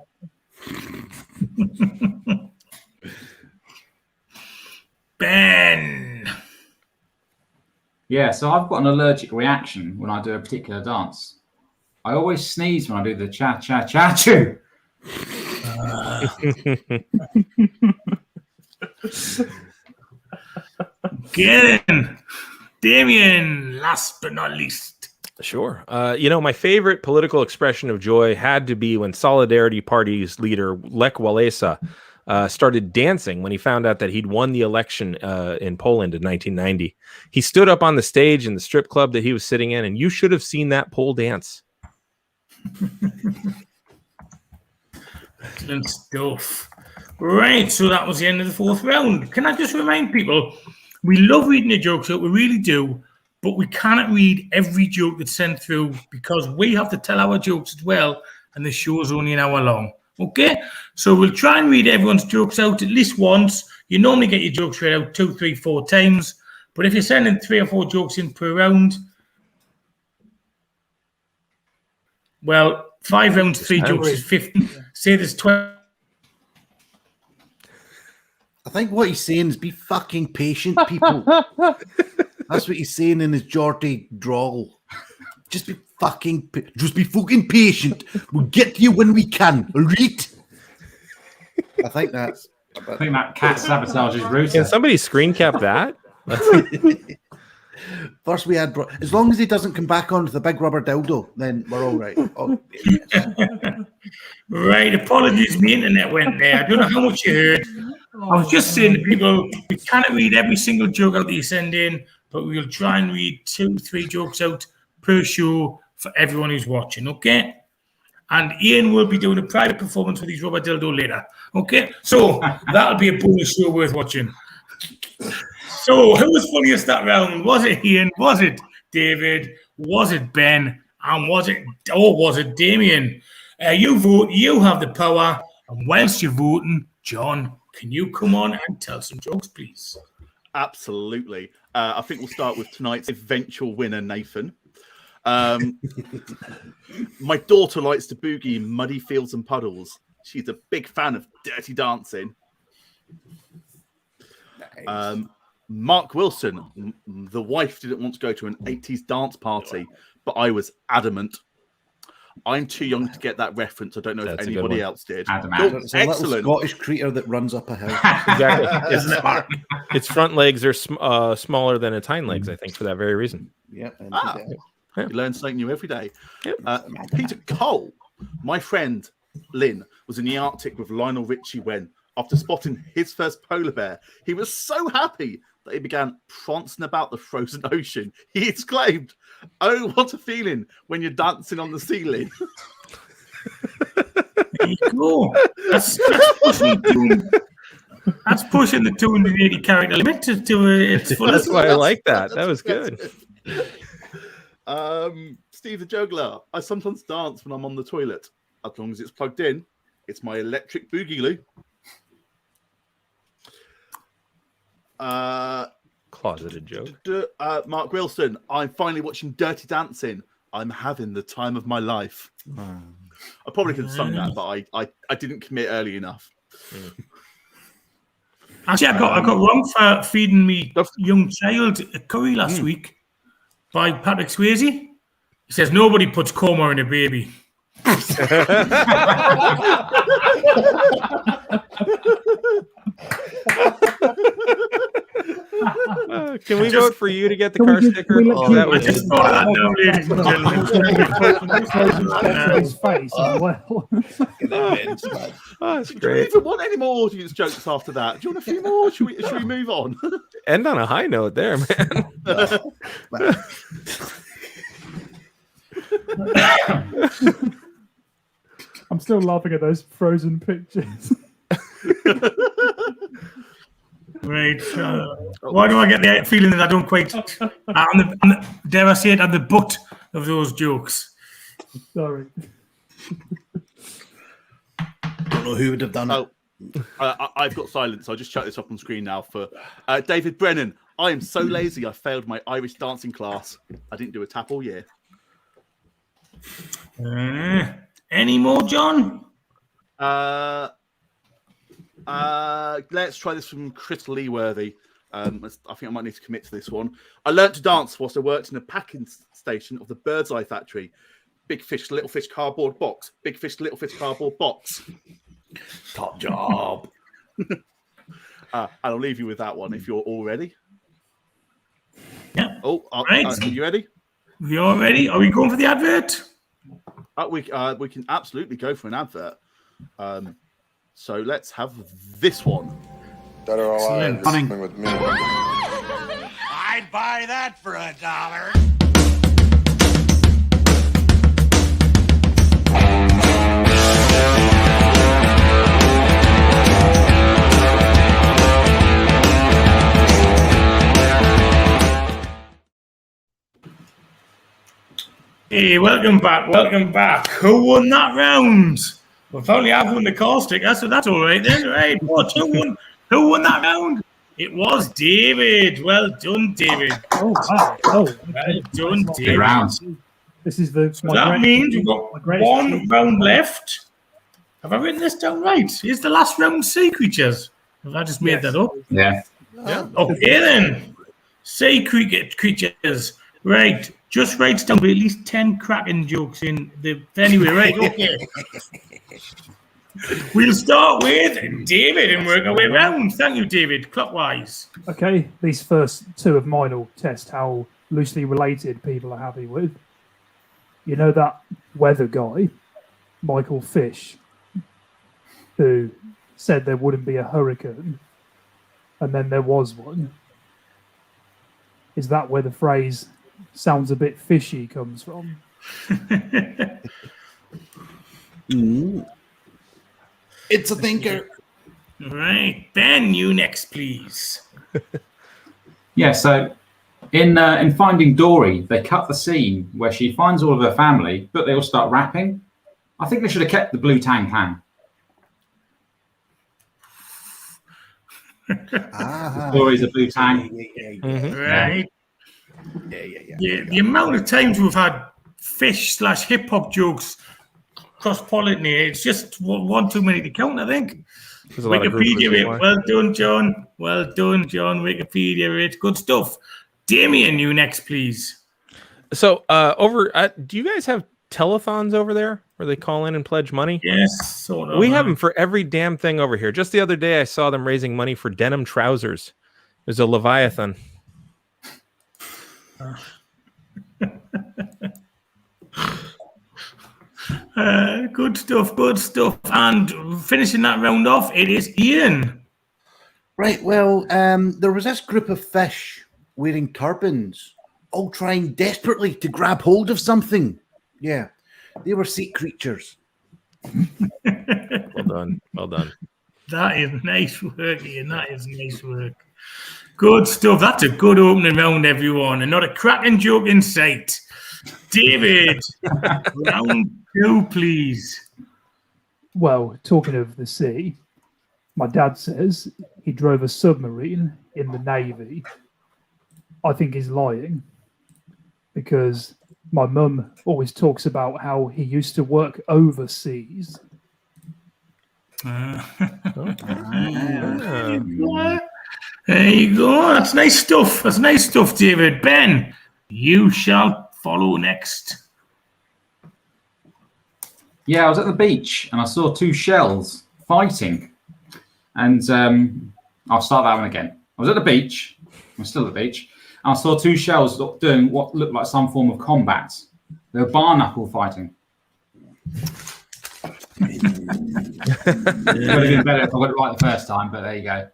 Ben. Yeah, so I've got an allergic reaction when I do a particular dance. I always sneeze when I do the cha-cha-cha-choo. Get in. Damien, last but not least. Sure. My favorite political expression of joy had to be when Solidarity Party's leader, Lech Walesa, started dancing when he found out that he'd won the election in Poland in 1990. He stood up on the stage in the strip club that he was sitting in, and you should have seen that pole dance. Excellent stuff. Right, so that was the end of the fourth round. Can I just remind people, we love reading your jokes out, we really do, but we cannot read every joke that's sent through because we have to tell our jokes as well, and the show's only an hour long. Okay, so we'll try and read everyone's jokes out at least once. You normally get your jokes read out 2, 3, 4 times, but if you're sending 3 or 4 jokes in per round, well, 5 rounds, 3 jokes is 50. Say there's 12. I think what he's saying is be fucking patient, people. That's what he's saying in his Geordie drawl. Just be fucking patient. We'll get to you when we can, all right? I think that cat sabotages Rooster. Can somebody screen cap that? First we had, as long as he doesn't come back on with the big rubber dildo, then we're all right. Oh. Right, apologies, my internet went there. I don't know how much you heard. I was just saying to people, we can't read every single joke out that you send in, but we'll try and read 2, 3 jokes out per show for everyone who's watching, okay? And Ian will be doing a private performance with his rubber dildo later, okay? So that'll be a bonus show worth watching. So who was funniest that round? Was it Ian? Was it David? Was it Ben? And was it Damien? You vote, you have the power. And whilst you're voting, John, can you come on and tell some jokes, please? Absolutely. I think we'll start with tonight's eventual winner, Nathan. My daughter likes to boogie in muddy fields and puddles. She's a big fan of dirty dancing. Nice. Mark Wilson, the wife didn't want to go to an 80s dance party, but I was adamant. I'm too young to get that reference. I don't know That's if a good anybody one. else did. Adam. Cool. It's a little Excellent. Scottish creature that runs up a hill. Exactly. Its front legs are smaller than its hind legs, I think, for that very reason. Yep. and Ah. yeah. You learn something new every day. Yep. Peter Cole, my friend Lynn, was in the Arctic with Lionel Richie when, after spotting his first polar bear, he was so happy that he began prancing about the frozen ocean. He exclaimed, "Oh, what a feeling when you're dancing on the ceiling." There you go. That's pushing the 280 character limit to its fullest. That's why I like that. That was good. Steve the Juggler. I sometimes dance when I'm on the toilet. As long as it's plugged in, it's my electric boogaloo. Closeted joke. Mark Wilson. I'm finally watching Dirty Dancing. I'm having the time of my life. I probably could have sung that, but I didn't commit early enough. Actually, I got wrong for feeding me young child a curry last week by Patrick Swayze. He says nobody puts coma in a baby. Can we vote for you to get the car sticker? That was Just thought of that now, ladies and gentlemen. His face as well. that's Do you great. even want any more audience jokes after that? Do you want a few more? Should we move on? End on a high note there, man. I'm still laughing at those frozen pictures. Right. Why do I get the feeling that I don't quite, dare I say it, at the butt of those jokes? Sorry. Don't know who would have done it. I've got silence. I'll just chuck this up on screen now for David Brennan. I am so lazy. I failed my Irish dancing class. I didn't do a tap all year. Any more, John? Let's try this from Chris Leeworthy. I think I might need to commit to this one. I learnt to dance whilst I worked in a packing station of the Bird's Eye factory. Big fish, little fish, cardboard box. Big fish, little fish, cardboard box. Top job. I'll leave you with that one if you're all ready. Yeah. Oh, Right. Are you ready? We all ready? Are we going for the advert? We can absolutely go for an advert. So let's have this one. Dead or alive, Excellent. just swing with me. I'd buy that for $1. Hey, welcome back. Who won that round? Well, apparently I've won the car sticker, so that's all right then. Right, what? Who won that round? It was David. Well done, David. Oh, wow. Oh, Well done, Good David. round. this is the. So that means we've got greatest one achievement. round left. Have I written this down right? Is the last round sea creatures? Have I just made that up? Yeah. Okay then. Sea creatures. Right. Just write down at least 10 cracking jokes in the anyway, right? Okay. We'll start with David and work our way around. Thank you, David. Clockwise. Okay, these first two of mine will test how loosely related people are happy with. You know that weather guy, Michael Fish, who said there wouldn't be a hurricane, and then there was one. Is that where the phrase "sounds a bit fishy" comes from? It's a thinker. Right. Ben, you next, please. Yeah, so in Finding Dory, they cut the scene where she finds all of her family, but they all start rapping. I think they should have kept the blue tang can. Dory's a blue tang. Right. Yeah, the amount of times we've had fish/hip hop jokes cross-pollinate, it's just one too many to count, I think. There's a lot of Wikipedia groupers, it. why? Well done, John. Well done, John. Wikipedia it. Good stuff. Damien, you next, please. So, do you guys have telethons over there where they call in and pledge money? Yes, sort of. We have them for every damn thing over here. Just the other day, I saw them raising money for denim trousers. There's a Leviathan. Good stuff, good stuff. And finishing that round off, it is Ian. Right, well, there was this group of fish wearing turbans, all trying desperately to grab hold of something. Yeah, they were sea creatures. Well done. Well done. That is nice work, Ian. That is nice work. Good stuff. That's a good opening round, everyone. And not a cracking joke in sight. David, round 2, please. Well, talking of the sea, my dad says he drove a submarine in the Navy. I think he's lying because my mum always talks about how he used to work overseas. There you go. That's nice stuff. That's nice stuff, David. Ben, you shall follow next. Yeah, I was at the beach and I saw 2 shells fighting. And I'll start that one again. I was at the beach. I'm still at the beach. And I saw 2 shells doing what looked like some form of combat. They were barnacle fighting. It would have been better if I got it right the first time, but there you go.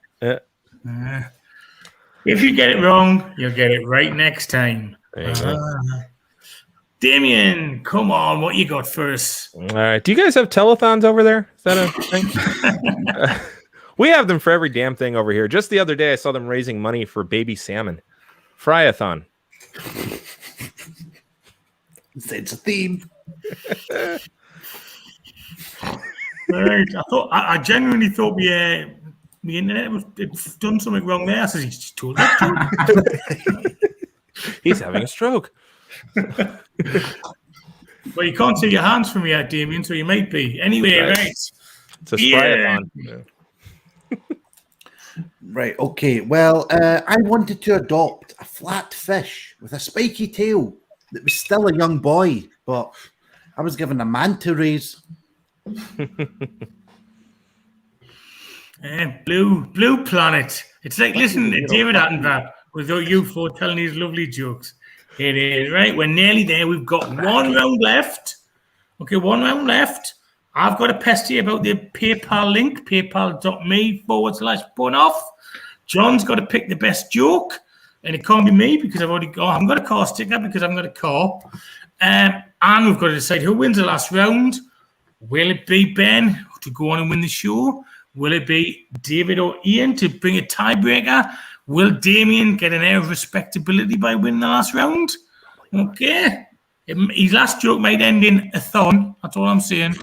If you get it wrong, you'll get it right next time. There you go. Damien, come on, what you got for us? All right. Do you guys have telethons over there? Is that a thing? We have them for every damn thing over here. Just the other day, I saw them raising money for baby salmon. Fryathon. It's a theme. Right. I genuinely thought the internet was done something wrong there. I said he's told that. He's having a stroke. Well, you can't see your hands from here, Damien, so you might be. Anyway, right. It's a Fryathon. Yeah. Right, okay. Well, I wanted to adopt a flat fish with a spiky tail that was still a young boy, but I was given a manta rays. Blue Planet. It's like listening to David Attenborough without you for telling his lovely jokes. It is, right? We're nearly there. We've got 1 round left. Okay, 1 round left. I've got to pester you about the PayPal link, paypal.me/bunoff. John's got to pick the best joke, and it can't be me because I've got a car sticker because I've got a car. And we've got to decide who wins the last round. Will it be Ben to go on and win the show? Will it be David or Ian to bring a tiebreaker? Will Damien get an air of respectability by winning the last round? Okay. His last joke might end in a thong. That's all I'm saying.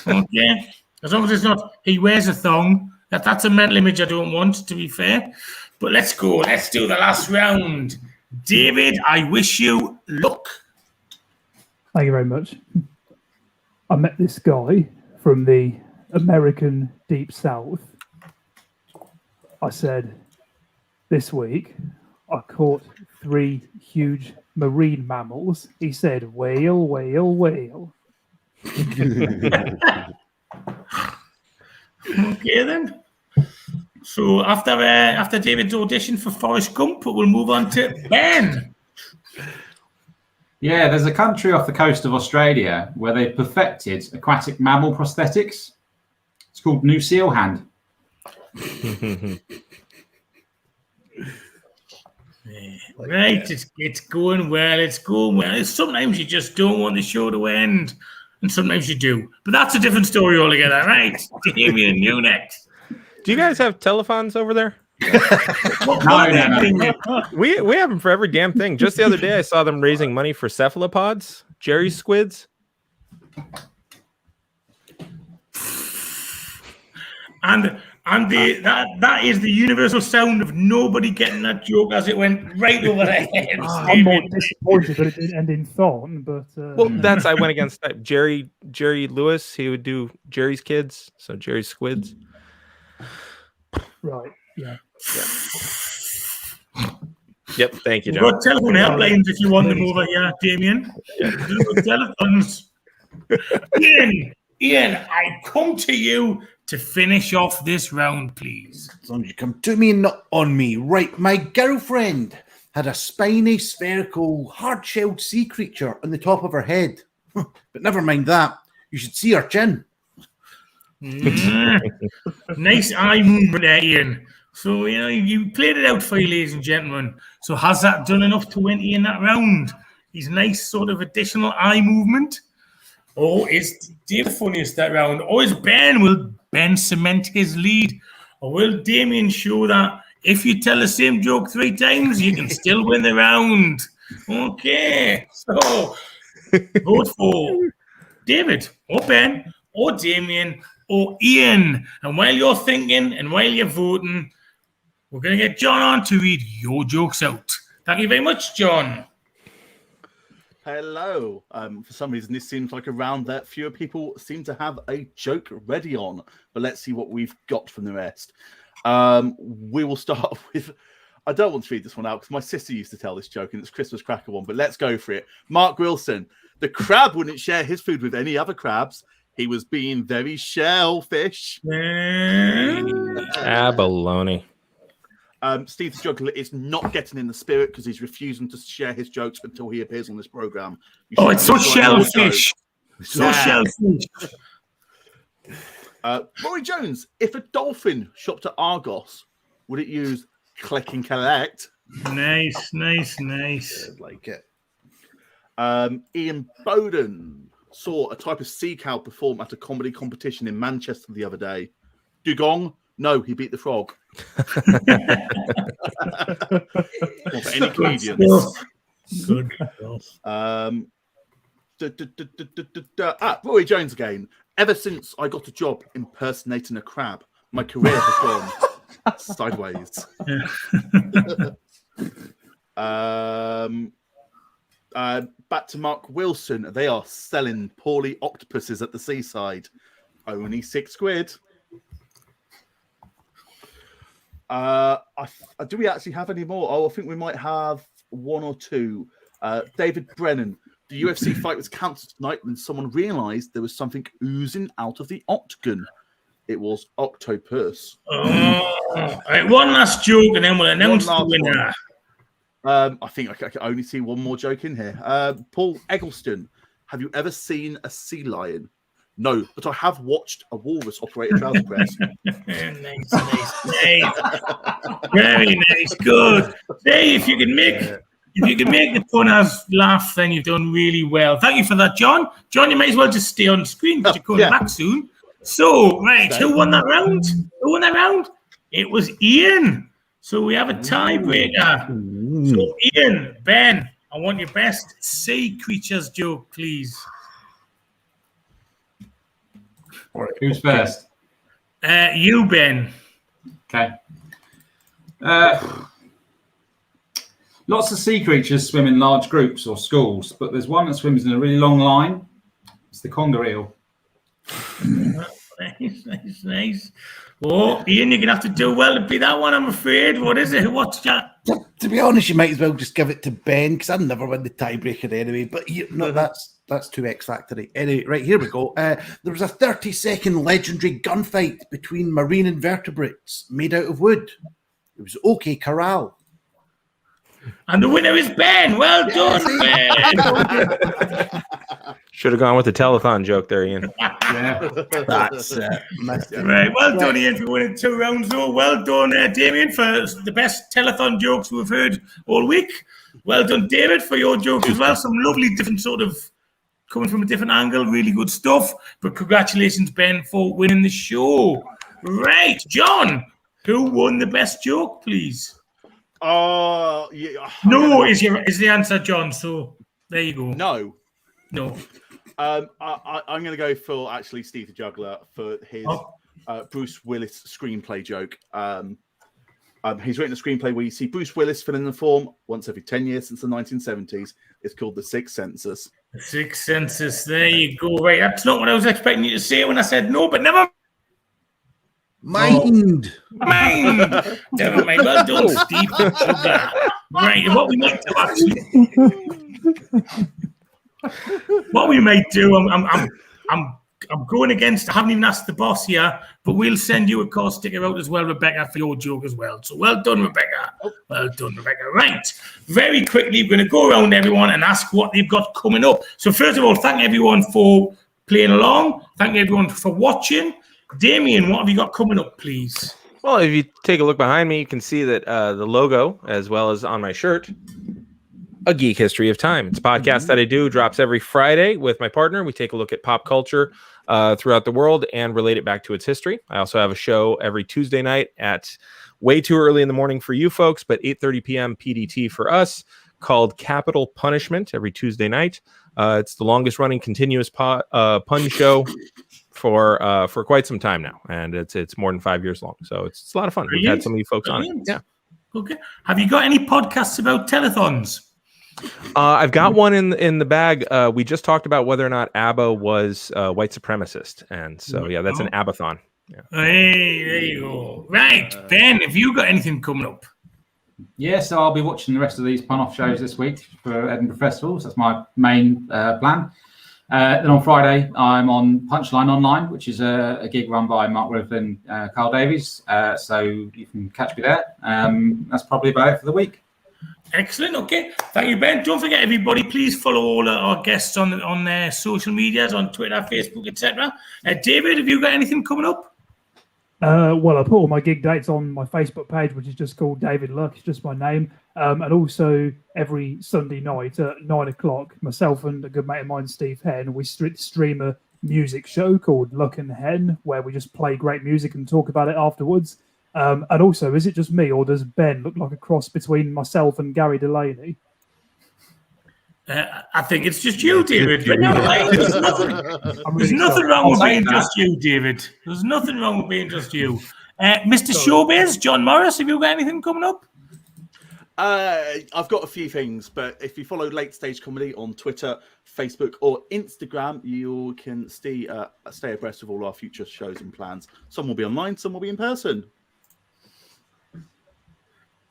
Okay. As long as it's not he wears a thong. That's a mental image I don't want, to be fair. But let's go. Let's do the last round. David, I wish you luck. Thank you very much. I met this guy from the American Deep South. I said, this week, I caught 3 huge marine mammals. He said, whale, whale, whale. Okay, then. So after David's audition for Forrest Gump, we'll move on to Ben. Yeah, there's a country off the coast of Australia where they've perfected aquatic mammal prosthetics. It's called New Seal Hand. Right, it's going well. It's going well. Sometimes you just don't want the show to end, and sometimes you do. But that's a different story altogether, right? Damien, you next. Do you guys have telephones over there? No. We have them for every damn thing. Just the other day, I saw them raising money for cephalopods, Jerry squids. And that is the universal sound of nobody getting that joke as it went right over their heads. I'm more disappointed that it didn't end in thorn, but Well, I went against that. Jerry Lewis. He would do Jerry's kids, so Jerry's squids. right, yeah. Yep. Thank you, We've John. got telephone helplines if you want them over here, Damien. Telephones. Ian, I come to you to finish off this round, please. As long as you come to me and not on me. Right, my girlfriend had a spiny, spherical, hard-shelled sea creature on the top of her head. But never mind that. You should see her chin. Nice eye movement there, Ian. So, you played it out for you, ladies and gentlemen. So has that done enough to win Ian that round? His nice sort of additional eye movement? Or is Dave the funniest that round? Or is Ben? Will Ben cement his lead? Or will Damien show that if you tell the same joke 3 times, you can still win the round? Okay. So, vote for David, or Ben, or Damien, or Ian. And while you're thinking and while you're voting, we're going to get John on to read your jokes out. Thank you very much, John. Hello. For some reason, this seems like a round that fewer people seem to have a joke ready on. But let's see what we've got from the rest. We will start with... I don't want to read this one out because my sister used to tell this joke and it's a Christmas cracker one, but let's go for it. Mark Wilson. The crab wouldn't share his food with any other crabs. He was being very shellfish. Baloney. Steve the Juggler is not getting in the spirit because he's refusing to share his jokes until he appears on this program. It's so shellfish. So shellfish. Rory Jones, if a dolphin shopped at Argos, would it use click and collect? Nice. I like it. Ian Bowden saw a type of sea cow perform at a comedy competition in Manchester the other day. Dugong? No, he beat the frog. Well, for any comedians. Good. Rory Jones again. Ever since I got a job impersonating a crab, my career has gone sideways. Back to Mark Wilson. They are selling poorly octopuses at the seaside. Only £6. Do we actually have any more? I think we might have 1 or 2. David Brennan. The UFC fight was cancelled tonight when someone realised there was something oozing out of the octagon. It was octopus. Right, one last joke and then we'll announce the winner. I think I can only see one more joke in here. Paul Eggleston. Have you ever seen a sea lion? No, but I have watched a walrus operate a trouser press. Nice. Very nice. Good. Hey, if you can make the punters laugh, then you've done really well. Thank you for that, John. John, you might as well just stay on screen because you're coming back soon. So, right, who won that round? It was Ian. So we have a tiebreaker. So, Ian, Ben, I want your best sea creatures joke, please. Who's first? You, Ben. Okay. Lots of sea creatures swim in large groups or schools, but there's one that swims in a really long line. It's the conger eel. Nice. Oh, Ian, you're going to have to do well to be that one, I'm afraid. What is it? What's that? To be honest, you might as well just give it to Ben because I'll never win the tiebreaker anyway. But that's too X-Factory. Anyway, right, here we go. There was a 30-second legendary gunfight between marine invertebrates made out of wood. It was OK Corral. And the winner is Ben. Well done, Ben. Should have gone with the telethon joke there, Ian. Yeah, That's right. Well done, Ian, for winning 2 rounds. Though. Well done, Damien, for the best telethon jokes we've heard all week. Well done, David, for your jokes as well. Some lovely different sort of coming from a different angle. Really good stuff. But congratulations, Ben, for winning the show. Right, John, who won the best joke, please? Yeah. No is the answer, John. So there you go. No. I'm going to go for actually Steve the Juggler for his Bruce Willis screenplay joke. He's written a screenplay where you see Bruce Willis fill in the form once every 10 years since the 1970s. It's called The Sixth Census. The Sixth Census. There you go. Right, that's not what I was expecting you to say when I said no, but never mind. Never mind. Well done, Steve the Juggler. Right, what we might do actually. What we might do, I'm going against. I haven't even asked the boss here, but we'll send you a car sticker out as well, Rebecca, for your joke as well. So well done, Rebecca. Well done, Rebecca. Right. Very quickly, we're going to go around everyone and ask what they've got coming up. So first of all, thank everyone for playing along. Thank everyone for watching. Damien, what have you got coming up, please? Well, if you take a look behind me, you can see that the logo, as well as on my shirt, A Geek History of Time. It's a podcast that I do, drops every Friday with my partner. We take a look at pop culture throughout the world and relate it back to its history. I also have a show every Tuesday night at way too early in the morning for you folks, but 8:30 p.m. PDT for us, called Capital Punishment, every Tuesday night. It's the longest running continuous pun show for quite some time now, and it's more than 5 years long. So it's a lot of fun. We've had some of you folks on it. Yeah. Okay. Have you got any podcasts about telethons? I've got one in the bag. We just talked about whether or not ABBA was white supremacist, and so yeah, that's an ABBA-thon. Yeah. Hey, there you go. Right, Ben, have you got anything coming up? Yeah, so I'll be watching the rest of these pun-off shows this week for Edinburgh Festivals. That's my main plan. Then on Friday, I'm on Punchline Online, which is a gig run by Mark Riff and Carl Davies. So you can catch me there. That's probably about it for the week. Excellent. Okay. Thank you, Ben. Don't forget, everybody, please follow all our guests on their social medias, on Twitter, Facebook, etc. David, have you got anything coming up? Well, I put all my gig dates on my Facebook page, which is just called David Luck. It's just my name. And also every Sunday night at 9:00, myself and a good mate of mine, Steve Henn, we stream a music show called Luck and Hen, where we just play great music and talk about it afterwards. And also, is it just me, or does Ben look like a cross between myself and Gary Delaney? I think it's just you, David. But no, there's nothing wrong with being just you, David. There's nothing wrong with being just you. Mr. Showbiz, John Morris, have you got anything coming up? I've got a few things, but if you follow Late Stage Comedy on Twitter, Facebook, or Instagram, you can stay abreast of all our future shows and plans. Some will be online, some will be in person.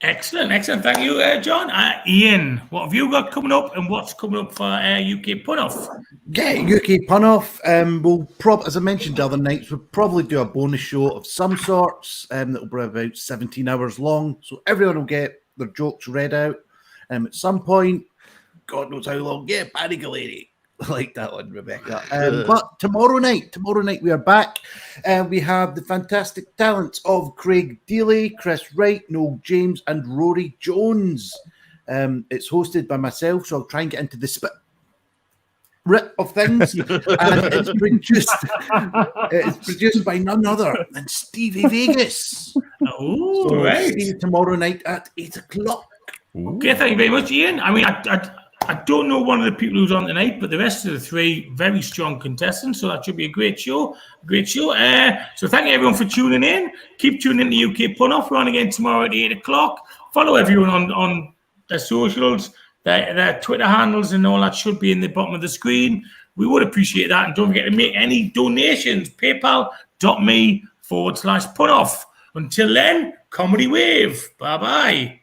Excellent. Thank you, John. Ian, what have you got coming up, and what's coming up for UK Pun-Off? Yeah, UK Pun-Off. As I mentioned the other nights, we'll probably do a bonus show of some sorts that will be about 17 hours long. So everyone will get their jokes read out at some point. God knows how long. Yeah, Barry Galleri. I like that one, Rebecca. But tomorrow night we are back. We have the fantastic talents of Craig Dealey, Chris Wright, Noel James, and Rory Jones. It's hosted by myself, so I'll try and get into the spirit of things. And it's produced by none other than Stevie Vegas. Oh, so right. See you tomorrow night at 8:00. Okay, thank you very much, Ian. I mean, I don't know one of the people who's on tonight, but the rest of the three very strong contestants, so that should be a great show. So thank you everyone for tuning in. Keep tuning in to UK Pun-Off. We're on again tomorrow at 8:00. Follow everyone on their socials, their Twitter handles, and all that should be in the bottom of the screen. We would appreciate that, and don't forget to make any donations. PayPal.me/Pun-Off. Until then, comedy wave. Bye bye.